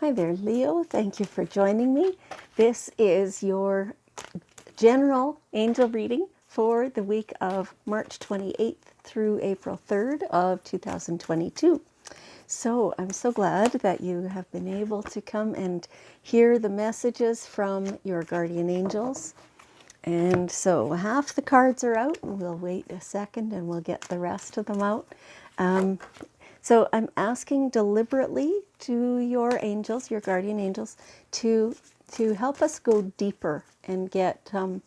Hi there, Leo. Thank you for joining me. This is your general angel reading for the week of March 28th through April 3rd of 2022. So I'm so glad that you have been able to come and hear the messages from your guardian angels. And so half the cards are out. We'll wait a second and we'll get the rest of them out. So I'm asking deliberately to your angels, your guardian angels, to help us go deeper and get kind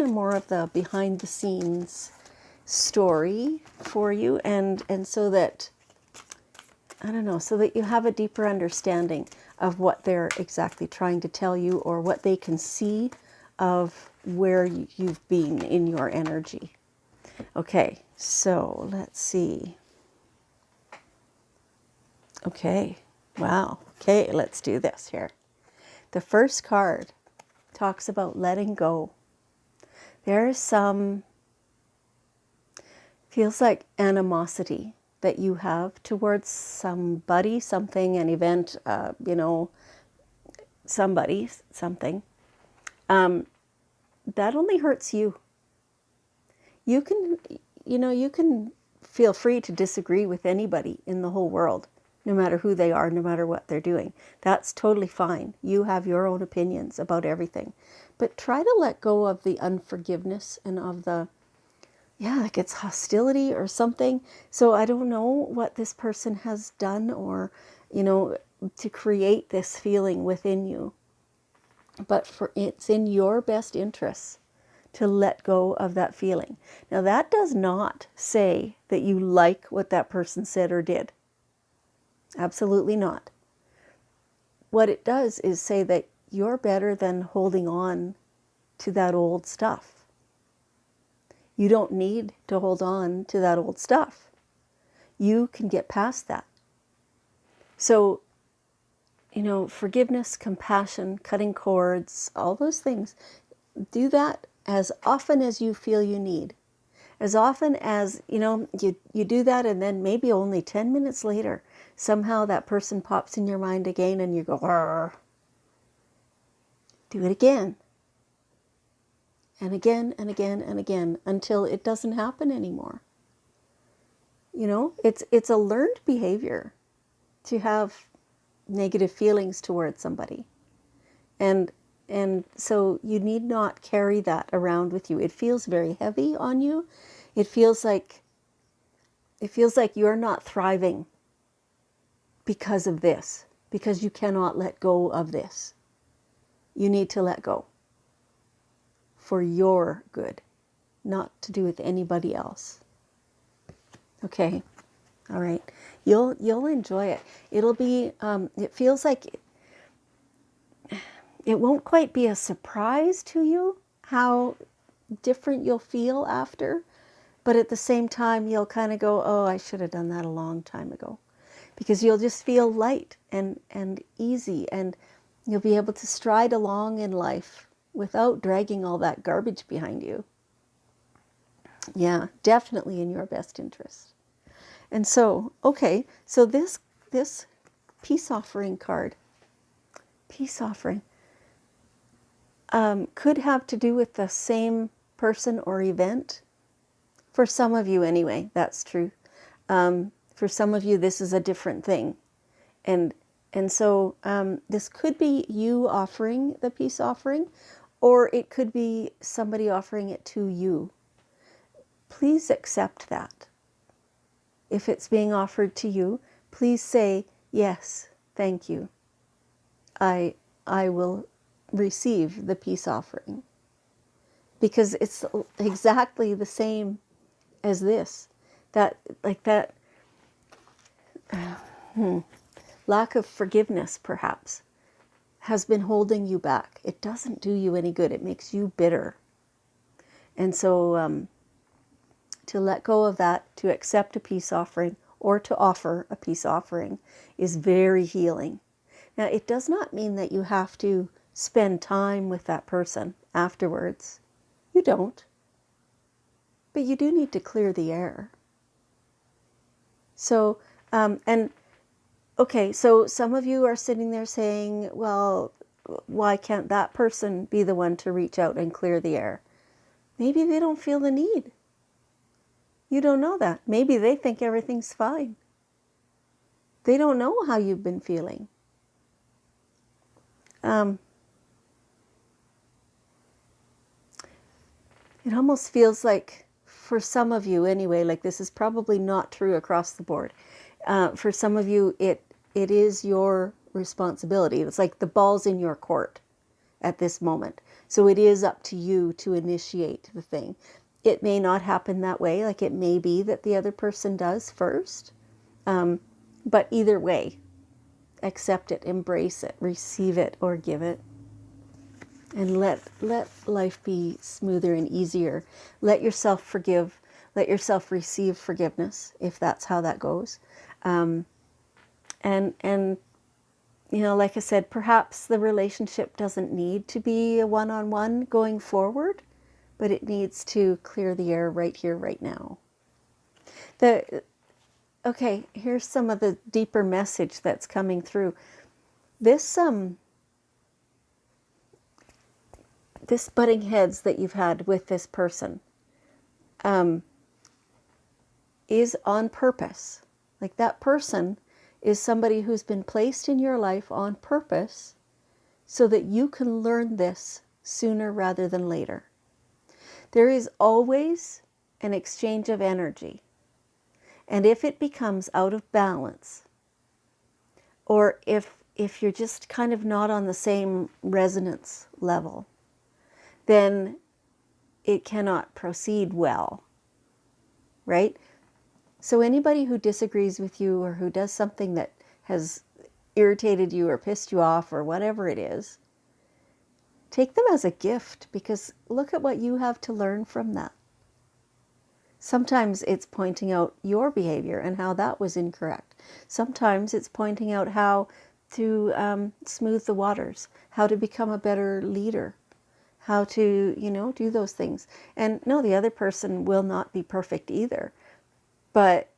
of more of the behind the scenes story for you, and so that I don't know, so that you have a deeper understanding of what they're exactly trying to tell you, or what they can see of where you've been in your energy. Okay, so let's see. Okay, wow. Okay, let's do this here. The first card talks about letting go. There's some, feels like animosity that you have towards somebody, something, an event, somebody, something. That only hurts you. You can, you can feel free to disagree with anybody in the whole world, no matter who they are, no matter what they're doing. That's totally fine. You have your own opinions about everything. But try to let go of the unforgiveness and of the, like it's hostility or something. So I don't know what this person has done, or, to create this feeling within you. But it's in your best interests to let go of that feeling. Now, that does not say that you like what that person said or did. Absolutely not. What it does is say that you're better than holding on to that old stuff. You don't need to hold on to that old stuff. You can get past that. So, forgiveness, compassion, cutting cords, all those things, do that as often as you feel you need. As often as, you do that, and then maybe only 10 minutes later, somehow that person pops in your mind again and you go, "Arr." Do it again. And again and again and again until it doesn't happen anymore. It's a learned behavior to have negative feelings towards somebody. And so you need not carry that around with you. It feels very heavy on you. It feels like you're not thriving because of this, because you cannot let go of this. You need to let go for your good, not to do with anybody else. Okay, all right. You'll enjoy it. It'll be. It feels like it won't quite be a surprise to you how different you'll feel after, but at the same time you'll kind of go, "Oh, I should have done that a long time ago," because you'll just feel light and easy, and you'll be able to stride along in life without dragging all that garbage behind you. Yeah, definitely in your best interest. And so, okay, so this peace offering card, peace offering, could have to do with the same person or event. For some of you anyway, that's true. For some of you, this is a different thing. And so this could be you offering the peace offering, or it could be somebody offering it to you. Please accept that. If it's being offered to you, please say, "Yes, thank you. I will receive the peace offering." Because it's exactly the same as this. That lack of forgiveness, perhaps, has been holding you back. It doesn't do you any good. It makes you bitter. And so to let go of that, to accept a peace offering, or to offer a peace offering, is very healing. Now, it does not mean that you have to spend time with that person afterwards. You don't. But you do need to clear the air. So, and Okay, so some of you are sitting there saying, well, why can't that person be the one to reach out and clear the air? Maybe they don't feel the need. You don't know that. Maybe they think everything's fine. They don't know how you've been feeling. It almost feels like, for some of you anyway, like this is probably not true across the board. For some of you, it is your responsibility. It's like the ball's in your court at this moment. So it is up to you to initiate the thing. It may not happen that way. Like it may be that the other person does first. But either way, accept it, embrace it, receive it, or give it. And let life be smoother and easier. Let yourself forgive. Let yourself receive forgiveness, if that's how that goes. And you know, like I said, perhaps the relationship doesn't need to be a one-on-one going forward, but it needs to clear the air right here, right now. Okay, here's some of the deeper message that's coming through. This butting heads that you've had with this person is on purpose. Like that person is somebody who's been placed in your life on purpose so that you can learn this sooner rather than later. There is always an exchange of energy. And if it becomes out of balance, or if you're just kind of not on the same resonance level, then it cannot proceed well, right? So anybody who disagrees with you or who does something that has irritated you or pissed you off or whatever it is, take them as a gift, because look at what you have to learn from that. Sometimes it's pointing out your behavior and how that was incorrect. Sometimes it's pointing out how to smooth the waters, how to become a better leader, how to, you know, do those things. And no, the other person will not be perfect either. But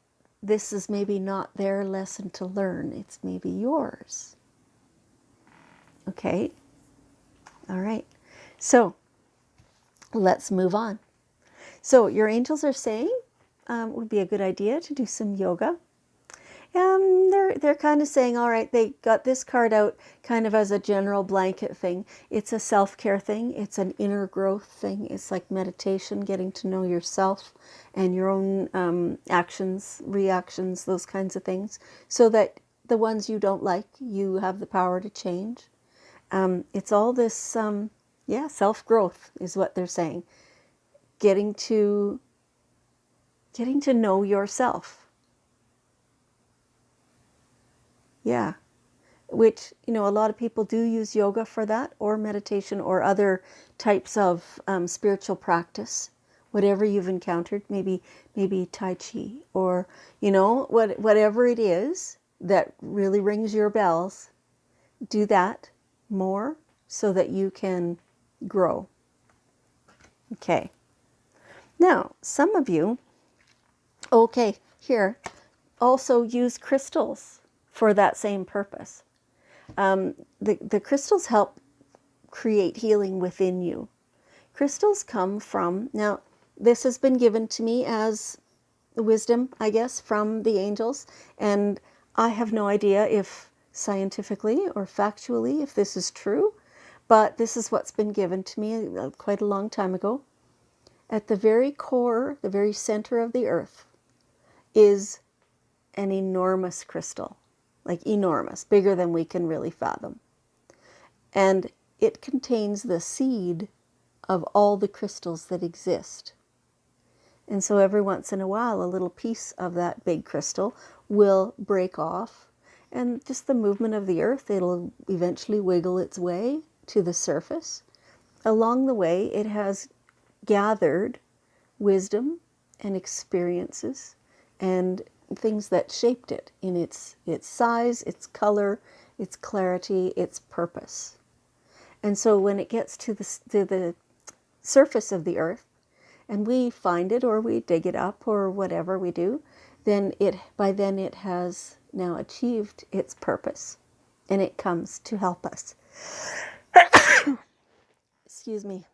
this is maybe not their lesson to learn. It's maybe yours. Okay? All right. So let's move on. So your angels are saying it would be a good idea to do some yoga. They're kind of saying, all right, they got this card out kind of as a general blanket thing. It's a self-care thing. It's an inner growth thing. It's like meditation, getting to know yourself and your own actions, reactions, those kinds of things, so that the ones you don't like, you have the power to change. It's all this, self-growth is what they're saying. Getting to know yourself. Yeah. Which, you know, a lot of people do use yoga for that, or meditation, or other types of spiritual practice. Whatever you've encountered, maybe Tai Chi, or, you know, whatever it is that really rings your bells, do that more so that you can grow. Okay. Now, some of you, okay, here, also use crystals for that same purpose. The crystals help create healing within you. Crystals come from, now this has been given to me as wisdom, I guess, from the angels, and I have no idea if scientifically or factually if this is true, but this is what's been given to me quite a long time ago. At the very core, the very center of the earth, is an enormous crystal, like enormous, bigger than we can really fathom. And it contains the seed of all the crystals that exist. And so every once in a while, a little piece of that big crystal will break off, and just the movement of the earth, it'll eventually wiggle its way to the surface. Along the way, it has gathered wisdom and experiences and things that shaped it in its size, its color, its clarity, its purpose. And so when it gets to the surface of the earth, and we find it or we dig it up or whatever we do, then it has now achieved its purpose, and it comes to help us. Excuse me.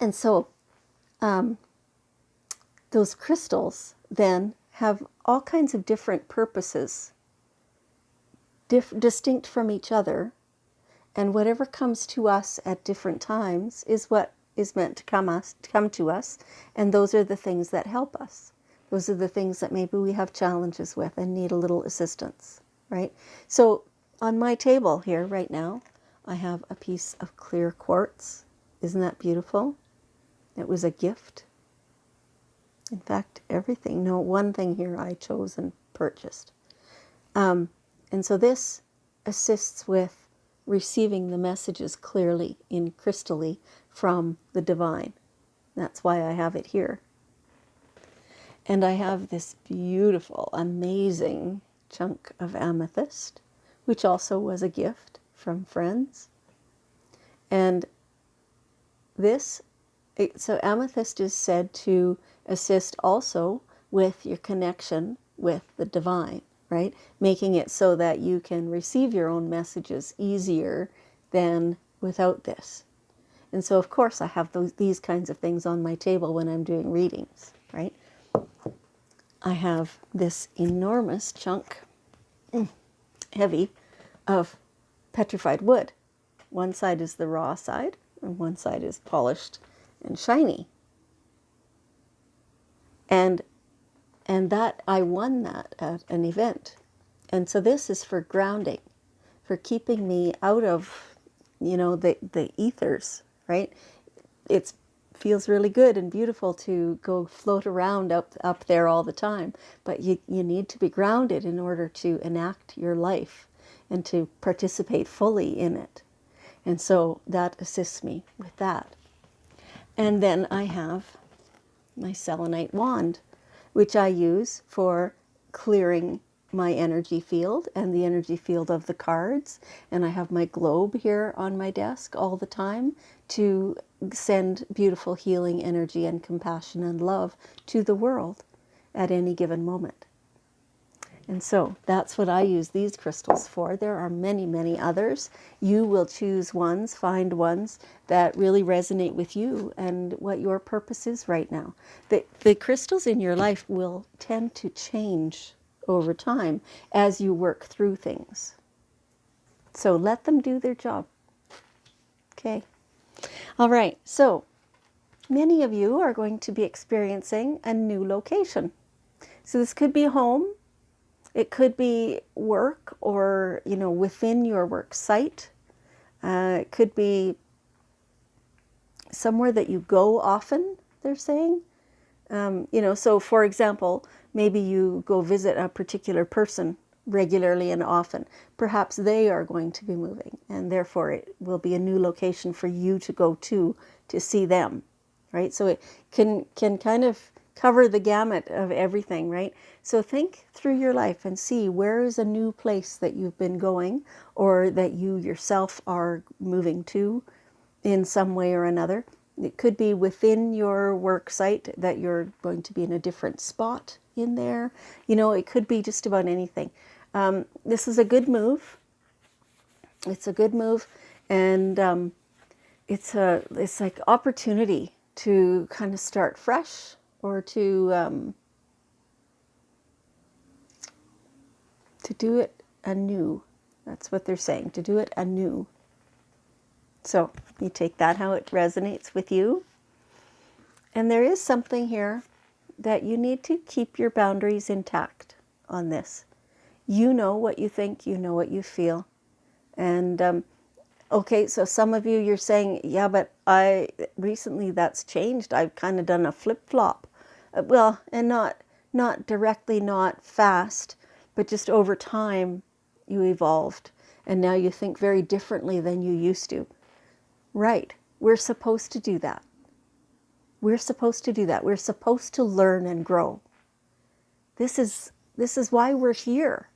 And so those crystals then have all kinds of different purposes, distinct from each other, and whatever comes to us at different times is what is meant to come to us, and those are the things that help us. Those are the things that maybe we have challenges with and need a little assistance, right? So on my table here right now, I have a piece of clear quartz. Isn't that beautiful? It was a gift. In fact, everything. No, one thing here I chose and purchased. And so this assists with receiving the messages clearly in crystally from the divine. That's why I have it here. And I have this beautiful, amazing chunk of amethyst, which also was a gift from friends. And so amethyst is said to assist also with your connection with the divine, right? Making it so that you can receive your own messages easier than without this. And so, of course, I have these kinds of things on my table when I'm doing readings, right? I have this enormous chunk, heavy, of petrified wood. One side is the raw side, and one side is polished and shiny. And that I won that at an event. And so this is for grounding, for keeping me out of, the ethers, right? It feels really good and beautiful to go float around up there all the time, but you need to be grounded in order to enact your life and to participate fully in it. And so that assists me with that. And then I have my selenite wand, which I use for clearing my energy field and the energy field of the cards. And I have my globe here on my desk all the time to send beautiful healing energy and compassion and love to the world at any given moment. And so that's what I use these crystals for. There are many, many others. You will choose ones, find ones that really resonate with you and what your purpose is right now. The crystals in your life will tend to change over time as you work through things. So let them do their job. Okay. All right. So many of you are going to be experiencing a new location. So this could be home. It could be work or, within your work site. It could be somewhere that you go often, they're saying. So for example, maybe you go visit a particular person regularly and often. Perhaps they are going to be moving, and therefore it will be a new location for you to go to see them, right? So it can kind of cover the gamut of everything, right? So think through your life and see where is a new place that you've been going or that you yourself are moving to in some way or another. It could be within your work site that you're going to be in a different spot in there. It could be just about anything. This is a good move. It's a good move, and it's like opportunity to kind of start fresh or to do it anew. That's what they're saying, to do it anew. So you take that how it resonates with you. And there is something here that you need to keep your boundaries intact on this. You know what you think, you know what you feel. And okay, so some of you, you're saying, yeah, but recently that's changed. I've kind of done a flip-flop. Well, and not directly, not fast, but just over time you evolved. And now you think very differently than you used to. Right. We're supposed to do that. We're supposed to do that. We're supposed to learn and grow. This is why we're here,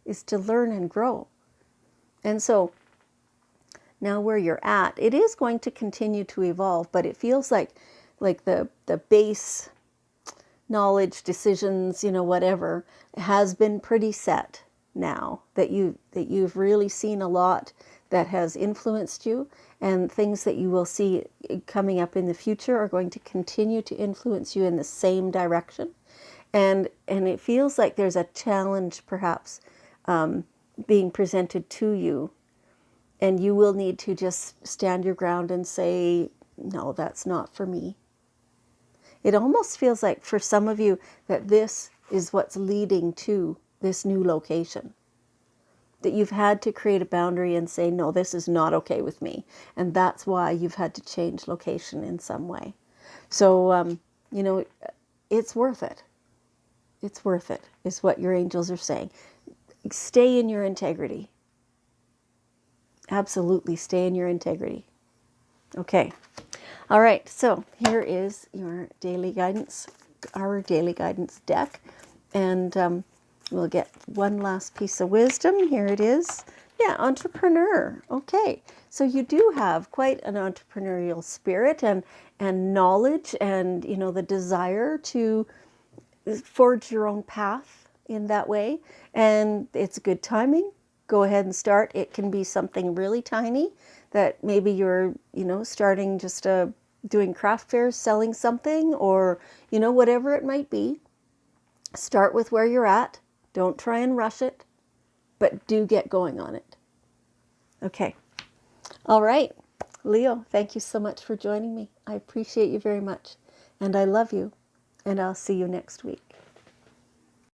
is to learn and grow. And so now where you're at, it is going to continue to evolve, but it feels like the base knowledge, decisions, whatever, has been pretty set now, that you've really seen a lot that has influenced you, and things that you will see coming up in the future are going to continue to influence you in the same direction. And it feels like there's a challenge perhaps being presented to you, and you will need to just stand your ground and say, no, that's not for me. It almost feels like for some of you that this is what's leading to this new location. That you've had to create a boundary and say, no, this is not okay with me. And that's why you've had to change location in some way. So, it's worth it. It's worth it, is what your angels are saying. Stay in your integrity. Absolutely stay in your integrity. Okay. All right. So here is your daily guidance, our daily guidance deck. And we'll get one last piece of wisdom. Here it is. Yeah, entrepreneur. Okay. So you do have quite an entrepreneurial spirit and knowledge and, the desire to forge your own path in that way. And it's good timing. Go ahead and start. It can be something really tiny that maybe you're, starting just doing craft fairs, selling something, or, whatever it might be. Start with where you're at. Don't try and rush it, but do get going on it. Okay. All right. Leo, thank you so much for joining me. I appreciate you very much. And I love you. And I'll see you next week.